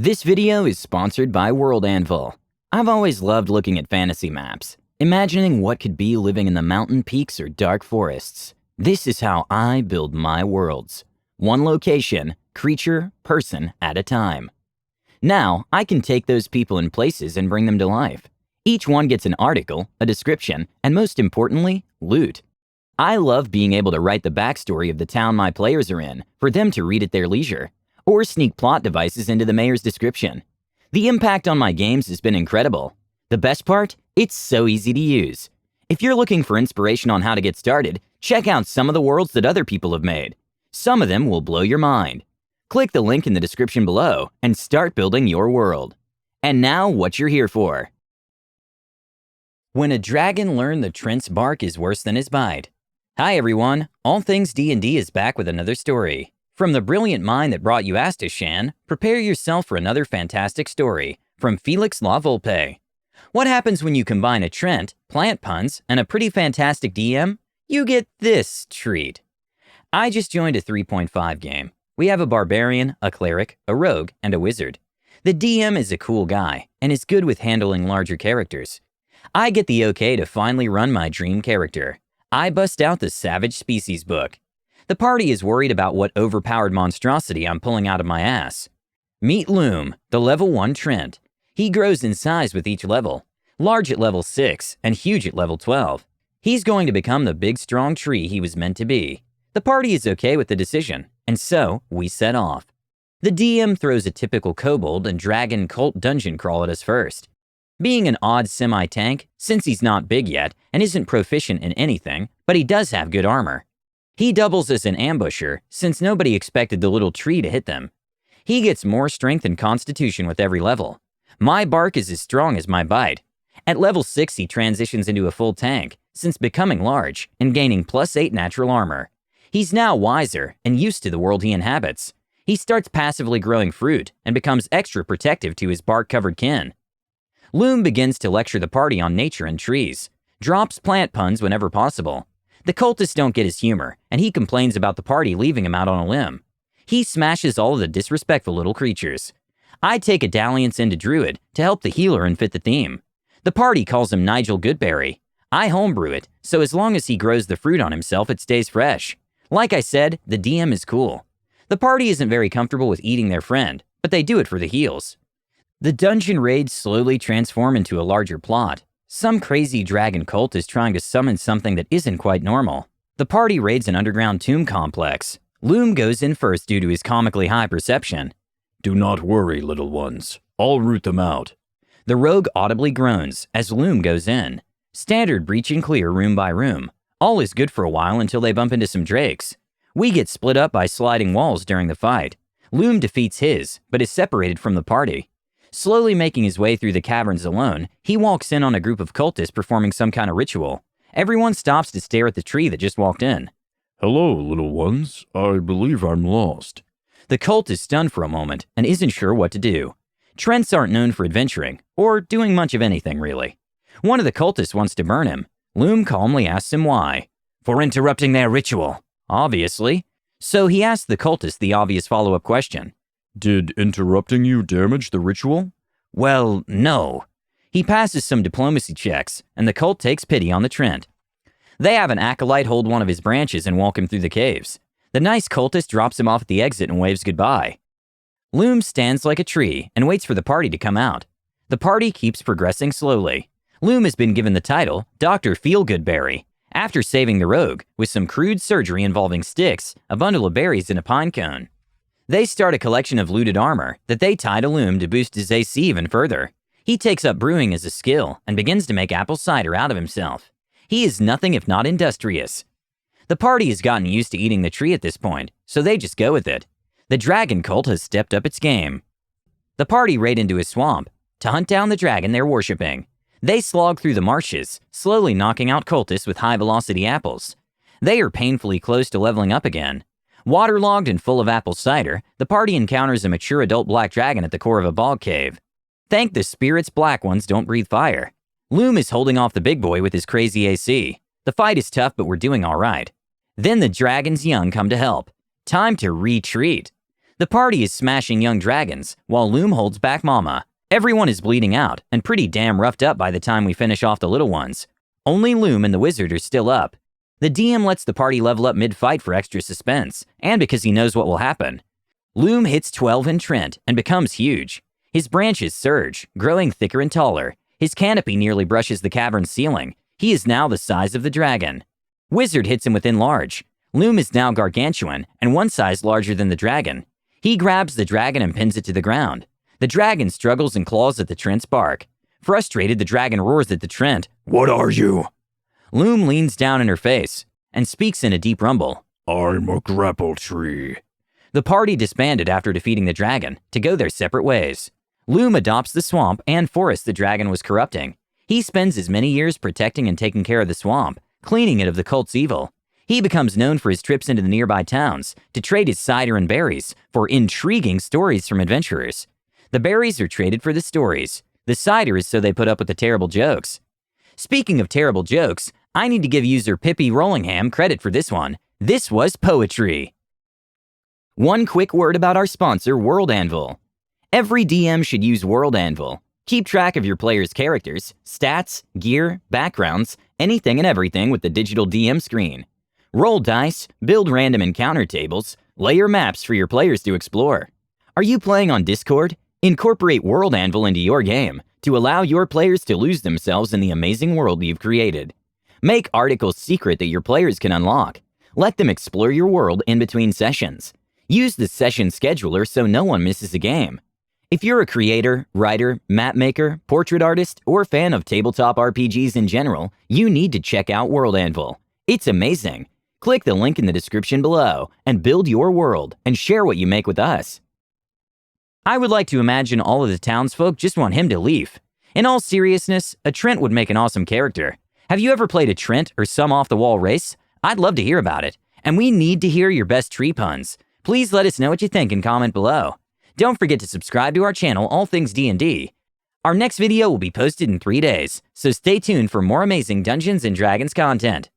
This video is sponsored by World Anvil. I've always loved looking at fantasy maps, imagining what could be living in the mountain peaks or dark forests. This is how I build my worlds. One location, creature, person at a time. Now, I can take those people and places and bring them to life. Each one gets an article, a description, and most importantly, loot. I love being able to write the backstory of the town my players are in for them to read at their leisure, or sneak plot devices into the mayor's description. The impact on my games has been incredible. The best part? It's so easy to use. If you're looking for inspiration on how to get started, check out some of the worlds that other people have made. Some of them will blow your mind. Click the link in the description below and start building your world. And now, what you're here for. When a dragon learned the Treant's bark is worse than his bite. Hi everyone, All Things D&D is back with another story. From the brilliant mind that brought you Astashan, prepare yourself for another fantastic story from Felix La Volpe. What happens when you combine a Treant, plant puns, and a pretty fantastic DM? You get this treat. I just joined a 3.5 game. We have a barbarian, a cleric, a rogue, and a wizard. The DM is a cool guy and is good with handling larger characters. I get the okay to finally run my dream character. I bust out the Savage Species book. The party is worried about what overpowered monstrosity I'm pulling out of my ass. Meet Loom, the level 1 Treant. He grows in size with each level, large at level 6 and huge at level 12. He's going to become the big strong tree he was meant to be. The party is okay with the decision, and so we set off. The DM throws a typical kobold and dragon cult dungeon crawl at us first. Being an odd semi-tank, since he's not big yet and isn't proficient in anything, but he does have good armor. He doubles as an ambusher, since nobody expected the little tree to hit them. He gets more strength and constitution with every level. My bark is as strong as my bite. At level 6 he transitions into a full tank, since becoming large and gaining +8 natural armor. He's now wiser and used to the world he inhabits. He starts passively growing fruit and becomes extra protective to his bark-covered kin. Loom begins to lecture the party on nature and trees, drops plant puns whenever possible. The cultists don't get his humor, and he complains about the party leaving him out on a limb. He smashes all of the disrespectful little creatures. I take a dalliance into Druid to help the healer and fit the theme. The party calls him Nigel Goodberry. I homebrew it, so as long as he grows the fruit on himself, it stays fresh. Like I said, the DM is cool. The party isn't very comfortable with eating their friend, but they do it for the heals. The dungeon raids slowly transform into a larger plot. Some crazy dragon cult is trying to summon something that isn't quite normal. The party raids an underground tomb complex. Loom goes in first due to his comically high perception. Do not worry, little ones. I'll root them out. The rogue audibly groans as Loom goes in. Standard breach and clear room by room. All is good for a while until they bump into some drakes. We get split up by sliding walls during the fight. Loom defeats his, but is separated from the party. Slowly making his way through the caverns alone, he walks in on a group of cultists performing some kind of ritual. Everyone stops to stare at the tree that just walked in. Hello, little ones. I believe I'm lost. The cult is stunned for a moment and isn't sure what to do. Treants aren't known for adventuring, or doing much of anything really. One of the cultists wants to burn him. Loom calmly asks him why. For interrupting their ritual, obviously. So he asks the cultist the obvious follow-up question. Did interrupting you damage the ritual? Well, no. He passes some diplomacy checks, and the cult takes pity on the Treant. They have an acolyte hold one of his branches and walk him through the caves. The nice cultist drops him off at the exit and waves goodbye. Loom stands like a tree and waits for the party to come out. The party keeps progressing slowly. Loom has been given the title Dr. Feelgoodberry, after saving the rogue with some crude surgery involving sticks, a bundle of berries, and a pine cone. They start a collection of looted armor that they tie to Loom to boost his AC even further. He takes up brewing as a skill and begins to make apple cider out of himself. He is nothing if not industrious. The party has gotten used to eating the tree at this point, so they just go with it. The dragon cult has stepped up its game. The party raid into a swamp to hunt down the dragon they're worshipping. They slog through the marshes, slowly knocking out cultists with high-velocity apples. They are painfully close to leveling up again. Waterlogged and full of apple cider, the party encounters a mature adult black dragon at the core of a bog cave. Thank the spirits black ones don't breathe fire. Loom is holding off the big boy with his crazy AC. The fight is tough, but we're doing all right. Then the dragon's young come to help. Time to retreat. The party is smashing young dragons, while Loom holds back Mama. Everyone is bleeding out and pretty damn roughed up by the time we finish off the little ones. Only Loom and the wizard are still up. The DM lets the party level up mid-fight for extra suspense, and because he knows what will happen. Loom hits 12 in Treant and becomes huge. His branches surge, growing thicker and taller. His canopy nearly brushes the cavern's ceiling. He is now the size of the dragon. Wizard hits him with enlarge. Loom is now gargantuan and one size larger than the dragon. He grabs the dragon and pins it to the ground. The dragon struggles and claws at the Treant's bark. Frustrated, the dragon roars at the Treant. "What are you?" Loom leans down in her face and speaks in a deep rumble. "I'm a grapple tree." The party disbanded after defeating the dragon to go their separate ways. Loom adopts the swamp and forest the dragon was corrupting. He spends his many years protecting and taking care of the swamp, cleaning it of the cult's evil. He becomes known for his trips into the nearby towns to trade his cider and berries for intriguing stories from adventurers. The berries are traded for the stories. The cider is so they put up with the terrible jokes. Speaking of terrible jokes, I need to give user Pippi Rollingham credit for this one. This was poetry. One quick word about our sponsor, World Anvil. Every DM should use World Anvil. Keep track of your players' characters, stats, gear, backgrounds, anything and everything with the digital DM screen. Roll dice, build random encounter tables, layer maps for your players to explore. Are you playing on Discord? Incorporate World Anvil into your game to allow your players to lose themselves in the amazing world you've created. Make articles secret that your players can unlock. Let them explore your world in between sessions. Use the session scheduler so no one misses a game. If you're a creator, writer, map maker, portrait artist, or fan of tabletop RPGs in general, you need to check out World Anvil. It's amazing. Click the link in the description below and build your world and share what you make with us. I would like to imagine all of the townsfolk just want him to leave. In all seriousness, a Treant would make an awesome character. Have you ever played a Treant or some off-the-wall race? I'd love to hear about it. And we need to hear your best tree puns. Please let us know what you think and comment below. Don't forget to subscribe to our channel, All Things D&D. Our next video will be posted in 3 days, so stay tuned for more amazing Dungeons & Dragons content.